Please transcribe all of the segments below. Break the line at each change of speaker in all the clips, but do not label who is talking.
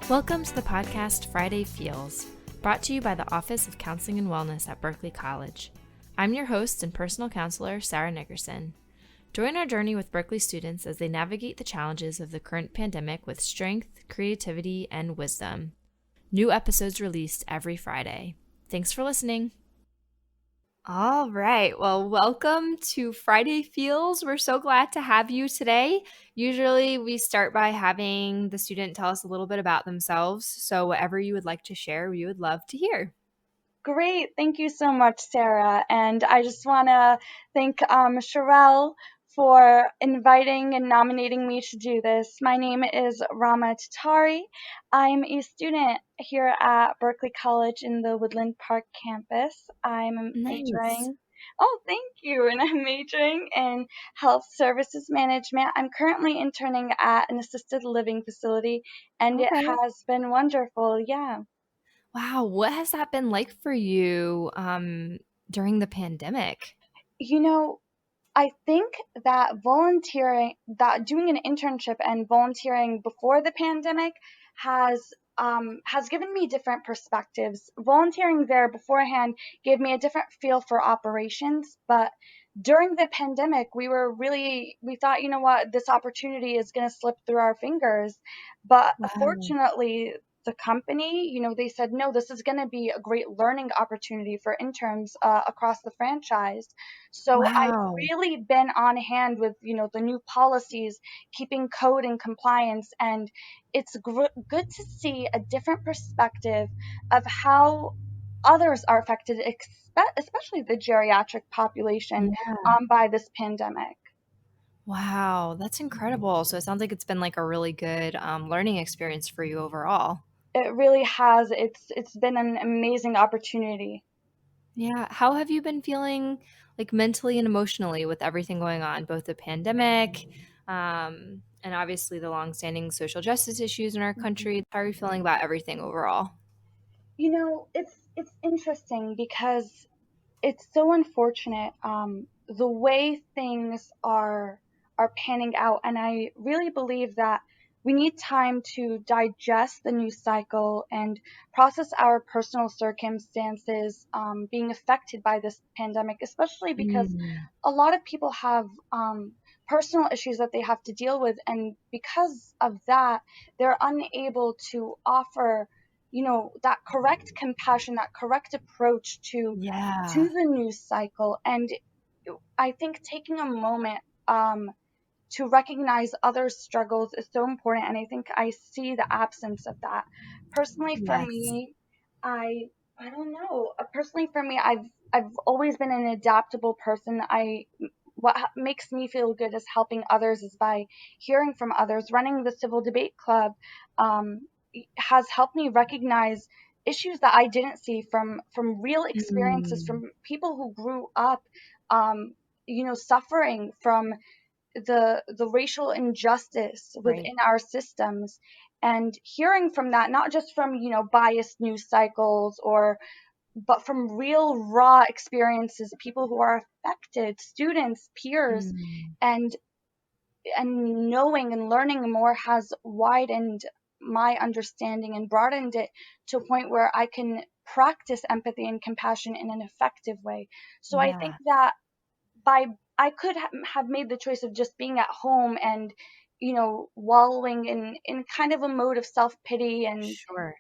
Welcome to the podcast Friday Feels, brought to you by the Office of Counseling and Wellness at Berkeley College. I'm your host and personal counselor, Sarah Nickerson. Join our journey with Berkeley students as they navigate the challenges of the current pandemic with strength, creativity, and wisdom. New episodes released every Friday. Thanks for listening. All right. Well, welcome to Friday Feels. We're so glad to have you today. Usually we start by having the student tell us a little bit about themselves. So whatever you would like to share, we would love to hear.
Great. Thank you so much, Sarah. And I just want to thank Sherelle for inviting and nominating me to do this. My name is Rama Tatari. I'm a student here at Berkeley College in the Woodland Park campus. I'm
Nice.
majoring. Oh, thank you. And I'm majoring in health services management. I'm currently interning at an assisted living facility, and it
Okay.
has been wonderful. Yeah.
Wow. What has that been like for you during the pandemic?
You know, I think that doing an internship and volunteering before the pandemic has given me different perspectives. Volunteering there beforehand gave me a different feel for operations, but during the pandemic, we thought, you know what, this opportunity is going to slip through our fingers. But
Wow.
fortunately, the company, they said, no, this is going to be a great learning opportunity for interns across the franchise. So I've
Wow.
really been on hand with, the new policies, keeping code and compliance, and it's good to see a different perspective of how others are affected, especially the geriatric population,
Yeah.
by this pandemic.
Wow. That's incredible. So it sounds like it's been like a really good learning experience for you overall.
It really has. It's been an amazing opportunity.
Yeah. How have you been feeling like mentally and emotionally with everything going on, both the pandemic, and obviously the longstanding social justice issues in our country? How are you feeling about everything overall?
It's interesting because it's so unfortunate the way things are panning out, and I really believe that we need time to digest the news cycle and process our personal circumstances being affected by this pandemic, especially because
Mm,
a lot of people have personal issues that they have to deal with, and because of that, they're unable to offer, that correct compassion, that correct approach to
yeah.
the news cycle. And I think taking a moment to recognize others' struggles is so important, and I think I see the absence of that. Personally, for
Yes.
me, I don't know. Personally, for me, I've always been an adaptable person. Makes me feel good is helping others is by hearing from others. Running the civil debate club um, has helped me recognize issues that I didn't see from real experiences
Mm,
from people who grew up, um, suffering from the racial injustice
right.
within our systems, and hearing from that, not just from biased news cycles, or but from real raw experiences, people who are affected, students, peers,
Mm,
and knowing and learning more has widened my understanding and broadened it to a point where I can practice empathy and compassion in an effective way. So I think
yeah.
that by I could have made the choice of just being at home and wallowing in kind of a mode of self-pity, and
Sure.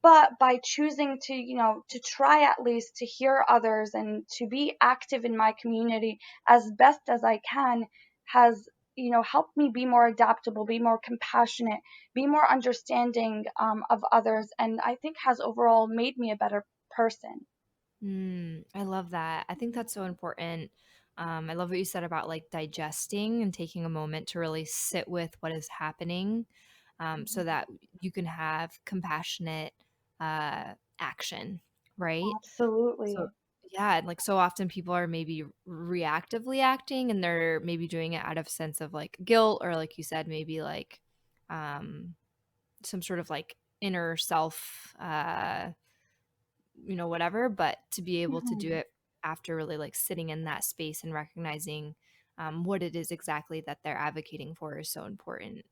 but by choosing to to try at least to hear others and to be active in my community as best as I can has helped me be more adaptable, be more compassionate, be more understanding of others, and I think has overall made me a better person.
I love that. I think that's so important. I love what you said about like digesting and taking a moment to really sit with what is happening, so that you can have compassionate action, right? So,
Absolutely.
yeah, and like so often people are maybe reactively acting and they're maybe doing it out of a sense of like guilt or, like you said, maybe like um, some sort of like inner self. Whatever, but to be able to do
Mhm.
it after really like sitting in that space and recognizing what it is exactly that they're advocating for is so important.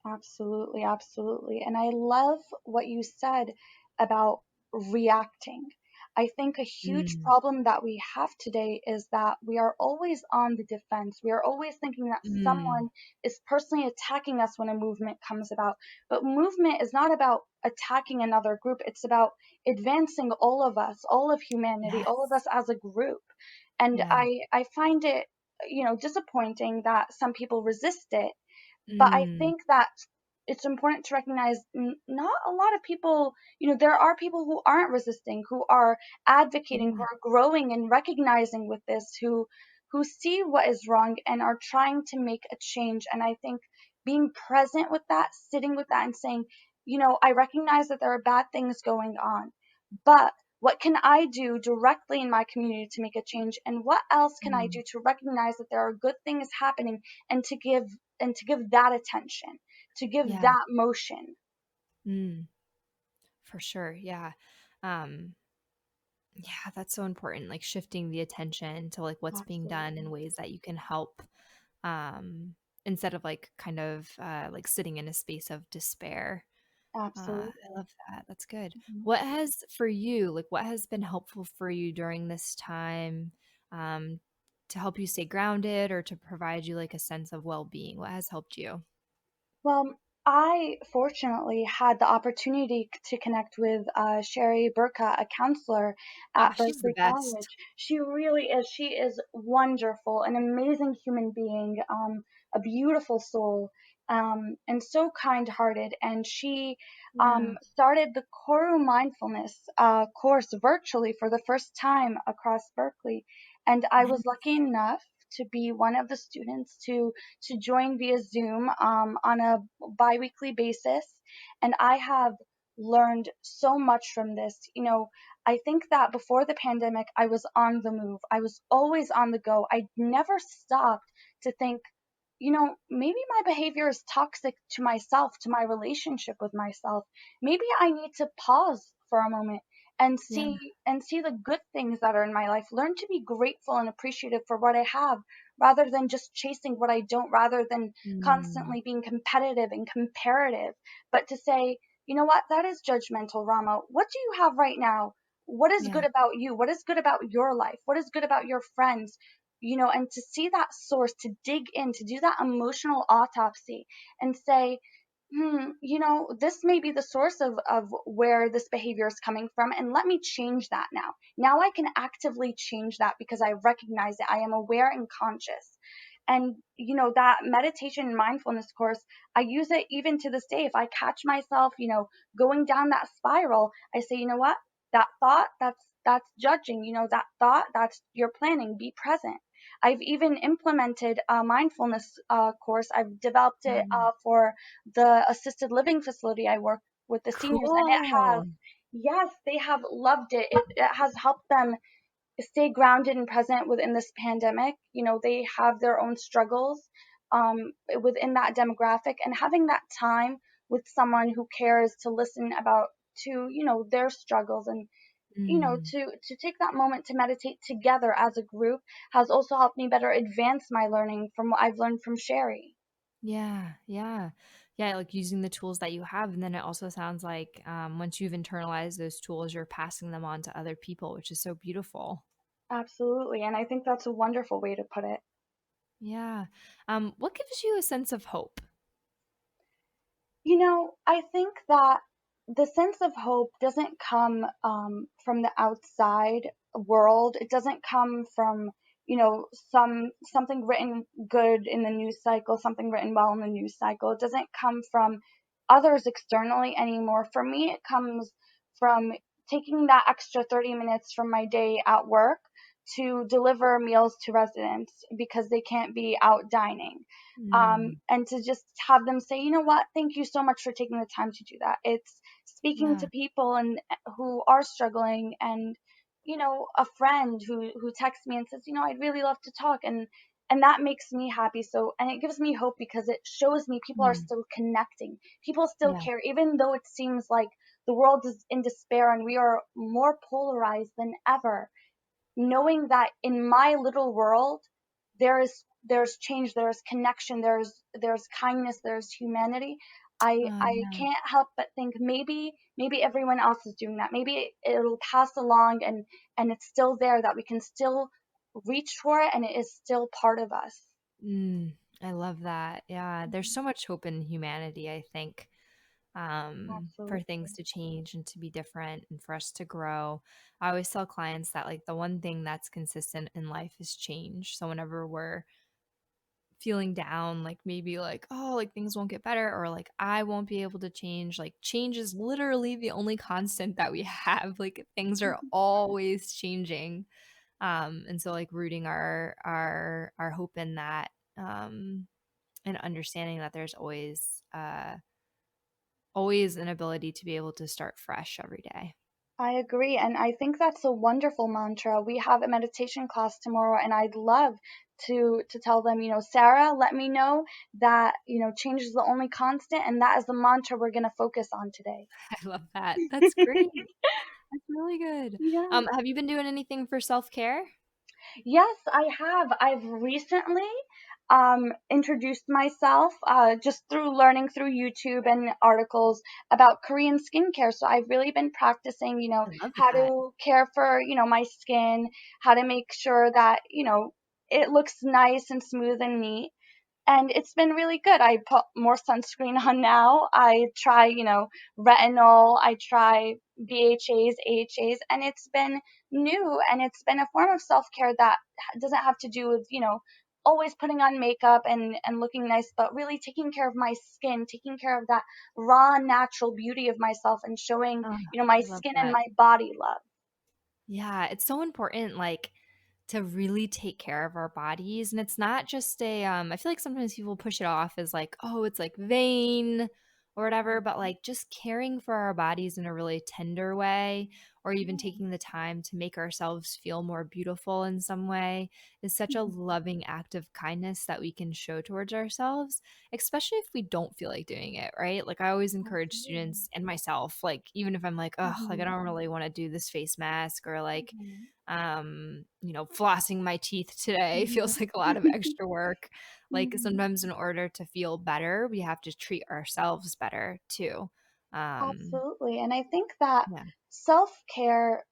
Absolutely, absolutely. And I love what you said about reacting. I think a huge
Mm,
problem that we have today is that we are always on the defense. We are always thinking that
mm,
someone is personally attacking us when a movement comes about. But movement is not about attacking another group, it's about advancing all of us, all of humanity, all of
yes.
us as a group. And
Yeah.
I find it, disappointing that some people resist it, but I
Mm,
think that it's important to recognize not a lot of people, there are people who aren't resisting, who are advocating, who
yeah.
are growing and recognizing with this, who see what is wrong and are trying to make a change. And I think being present with that, sitting with that and saying, I recognize that there are bad things going on, but what can I do directly in my community to make a change? And what else can I
Mm,
do to recognize that there are good things happening and to give that attention, to give
yeah.
that motion.
Mm, for sure. Yeah. Um, yeah, that's so important. Like shifting the attention to like what's being done in
Absolutely.
ways that you can help, um, instead of like kind of like sitting in a space of despair. I
Absolutely.
love that. That's good.
Mhm.
What has for you, like what has been helpful for you during this time, um, to help you stay grounded or to provide you like a sense of well-being? What has helped you?
Well, I fortunately had the opportunity to connect with Sherry Burka, a counselor
Ah,
at
she's the
Berkeley
best.
College. She really is. She is wonderful, an amazing human being, a beautiful soul, and so kind-hearted. And she
Yeah.
started the Koru mindfulness course virtually for the first time across Berkeley. And I was
Nice.
lucky enough to be one of the students to join via Zoom on a biweekly basis. And I have learned so much from this. I think that before the pandemic, I was on the move. I was always on the go. I never stopped to think, maybe my behavior is toxic to myself, to my relationship with myself. Maybe I need to pause for a moment and
Yeah.
see the good things that are in my life. Learn to be grateful and appreciative for what I have rather than just chasing what I don't, rather than
Mm,
constantly being competitive and comparative, but to say, you know what, that is judgmental, Rama. What do you have right now? What is
yeah.
good about you? What is good about your life? What is good about your friends? And to see that source, to dig in, to do that emotional autopsy and say, this may be the source of where this behavior is coming from, and let me change that now. Now I can actively change that because I recognize it. I am aware and conscious. And, that meditation and mindfulness course, I use it even to this day. If I catch myself, going down that spiral, I say, you know what? That thought, that's judging, that thought, that's your planning, be present. I've even implemented a mindfulness course. I've developed it
Mm.
for the assisted living facility I work with the seniors, and it has,
Cool.
yes, they have loved it. It has helped them stay grounded and present within this pandemic. They have their own struggles within that demographic, and having that time with someone who cares to listen about to their struggles, and
Mm.
to take that moment to meditate together as a group has also helped me better advance my learning from what I've learned from Sherry.
Yeah, yeah. Yeah, like using the tools that you have. And then it also sounds like once you've internalized those tools, you're passing them on to other people, which is so beautiful.
Absolutely, and I think that's a wonderful way to put it.
Yeah. What gives you a sense of hope?
I think that the sense of hope doesn't come from the outside world. It doesn't come from, something written good in the news cycle, something written well in the news cycle. It doesn't come from others externally anymore. For me, it comes from taking that extra 30 minutes from my day at work to deliver meals to residents because they can't be out dining,
Mm,
and to just have them say, you know what, thank you so much for taking the time to do that. It's speaking to
yeah.
people and who are struggling, and a friend who texts me and says, I'd really love to talk, and that makes me happy. So, and it gives me hope because it shows me people are
Mm,
still connecting, people still
yeah.
care, even though it seems like the world is in despair and we are more polarized than ever. Knowing that in my little world there is there's change, there's connection, there's kindness, there's humanity. I
Yeah.
can't help but think maybe everyone else is doing that. Maybe it'll pass along and it's still there, that we can still reach for it and it is still part of us.
Mm, I love that. Yeah, there's so much hope in humanity, I think, for things
Absolutely.
to change and to be different and for us to grow. I always tell clients that like the one thing that's consistent in life is change. So whenever we're feeling down, like maybe like, oh, like things won't get better or like I won't be able to change, like change is literally the only constant that we have. Like things are always changing. And so like rooting our hope in that, and understanding that there's always an ability to be able to start fresh every day.
I agree. And I think that's a wonderful mantra. We have a meditation class tomorrow, and I'd love to tell them, Sarah, let me know that, change is the only constant, and that is the mantra we're going to focus on today.
I love that. That's great. That's really good.
Yeah.
Have you been doing anything for self-care?
Yes, I have. I've recently introduced myself just through learning through YouTube and articles about Korean skincare. So I've really been practicing,
I love
how
that.
to care for, my skin, how to make sure that, it looks nice and smooth and neat, and it's been really good. I put more sunscreen on now. I try, retinol. I try BHAs, AHAs, and it's been new, and it's been a form of self-care that doesn't have to do with, always putting on makeup and looking nice, but really taking care of my skin, taking care of that raw, natural beauty of myself and showing,
Oh,
my
I love
skin and
that.
my body love.
Yeah, it's so important, like, to really take care of our bodies, and it's not just I feel like sometimes people push it off as like, "Oh, it's, like, vain," or whatever, but, like, just caring for our bodies in a really tender way, or even taking the time to make ourselves feel more beautiful in some way is such a loving act of kindness that we can show towards ourselves, especially if we don't feel like doing it, right? Like, I always encourage
Absolutely.
students and myself, like, even if I'm like, "Ugh, like, I
Mhm.
don't really wanna do this face mask," or, like,
Mhm.
flossing my teeth today
Mhm.
feels like a lot of extra work. Like
Mhm.
sometimes in order to feel better, we have to treat ourselves better too. Um,
Absolutely. And I think that
yeah.
self-care,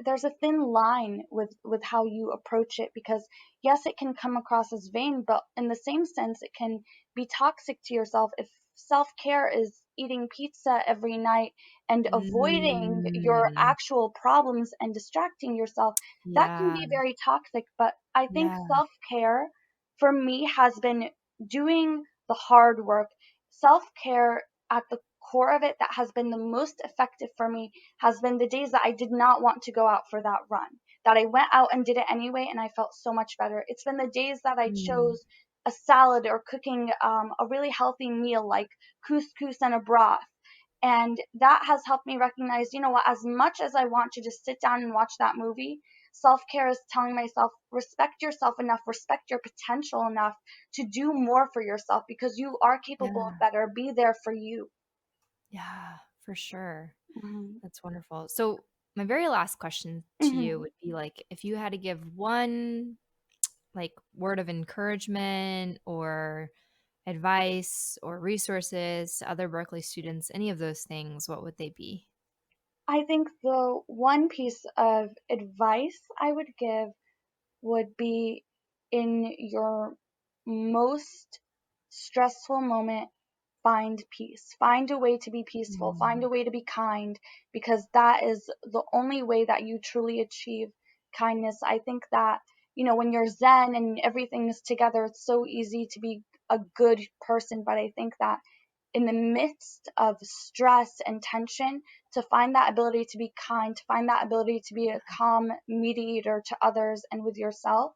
there's a thin line with how you approach it, because yes, it can come across as vain, but in the same sense, it can be toxic to yourself if self-care is eating pizza every night and avoiding your
Mm,
actual problems and distracting yourself. That can
yeah.
be very toxic, but I think
Yeah.
self-care for me has been doing the hard work. Self-care at the core of it that has been the most effective for me has been the days that I did not want to go out for that run, that I went out and did it anyway, and I felt so much better. It's been the days that I
Mm,
chose a salad or cooking a really healthy meal like couscous and a broth. And that has helped me recognize, what, as much as I want to just sit down and watch that movie, self care is telling myself, respect yourself enough, respect your potential enough to do more for yourself because you are capable of
yeah.
better. Be there for you.
Yeah, for sure.
Mhm.
That's wonderful. So my very last question to you
Mhm.
would be like if you had to give one like word of encouragement or advice or resources to other Berkeley students, any of those things, what would they be?
I think the one piece of advice I would give would be, in your most stressful moment, find peace. Find a way to be peaceful. Find
Mm,
a way to be kind, because that is the only way that you truly achieve kindness. I think that, when you're zen and everything is together, it's so easy to be a good person. But I think that in the midst of stress and tension, to find that ability to be kind, to find that ability to be a calm mediator to others and with yourself,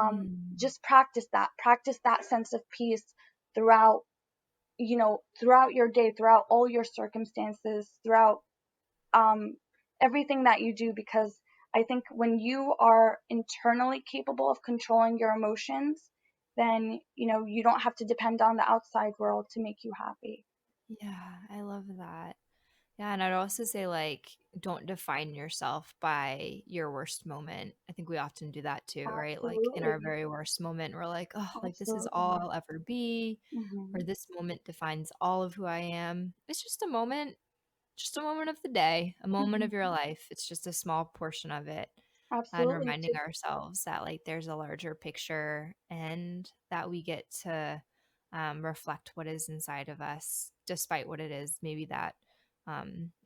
mm,
just practice that sense of peace throughout, throughout your day, throughout all your circumstances, throughout um, everything that you do, because I think when you are internally capable of controlling your emotions, then, you don't have to depend on the outside world to make you happy.
yeah, I love that. Yeah, and I'd also say like don't define yourself by your worst moment. I think we often do that too, right? Like in our
Absolutely.
very worst moment, we're like, oh, like this is all
Absolutely.
I'll ever be, or
Hmm.
this moment defines all of who I am. It's just a moment of the day, a moment of your
Hmm.
life. It's just a small portion of it. And
Absolutely.
reminding ourselves that like there's a larger picture and that we get to reflect what is inside of us, despite what it is maybe that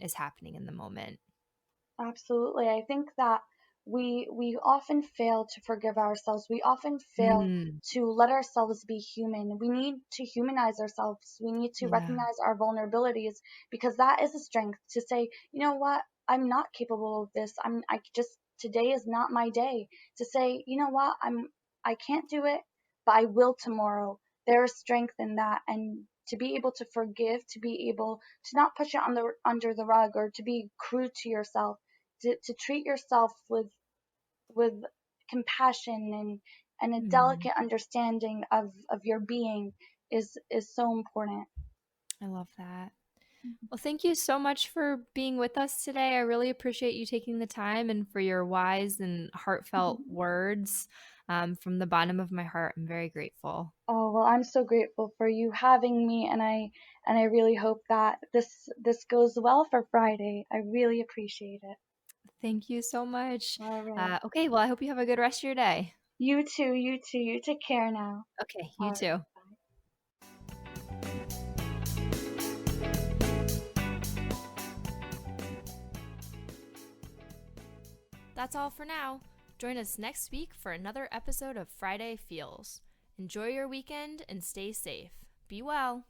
is happening in the moment.
Absolutely. I think that we often fail to forgive ourselves. We often fail
Mm,
to let ourselves be human. We need to humanize ourselves. We need to
yeah.
recognize our vulnerabilities because that is a strength to say, you know what, I'm not capable of this. I just today is not my day. To say, you know what, I can't do it, but I will tomorrow. There is strength in that, and to be able to forgive, to be able to not push it on the under the rug or to be cruel to yourself, to treat yourself with compassion and a
Mm,
delicate understanding of your being is so important.
I love that. Well, thank you so much for being with us today. I really appreciate you taking the time and for your wise and heartfelt words. From the bottom of my heart, I'm very grateful.
Oh, well, I'm so grateful for you having me, and I really hope that this goes well for Friday. I really appreciate it.
Thank you so much.
All right.
Okay, well, I hope you have a good rest of your day.
You too, you too. You take care now.
Okay,
All
you
right.
too.
Bye.
That's all for now. Join us next week for another episode of Friday Feels. Enjoy your weekend and stay safe. Be well.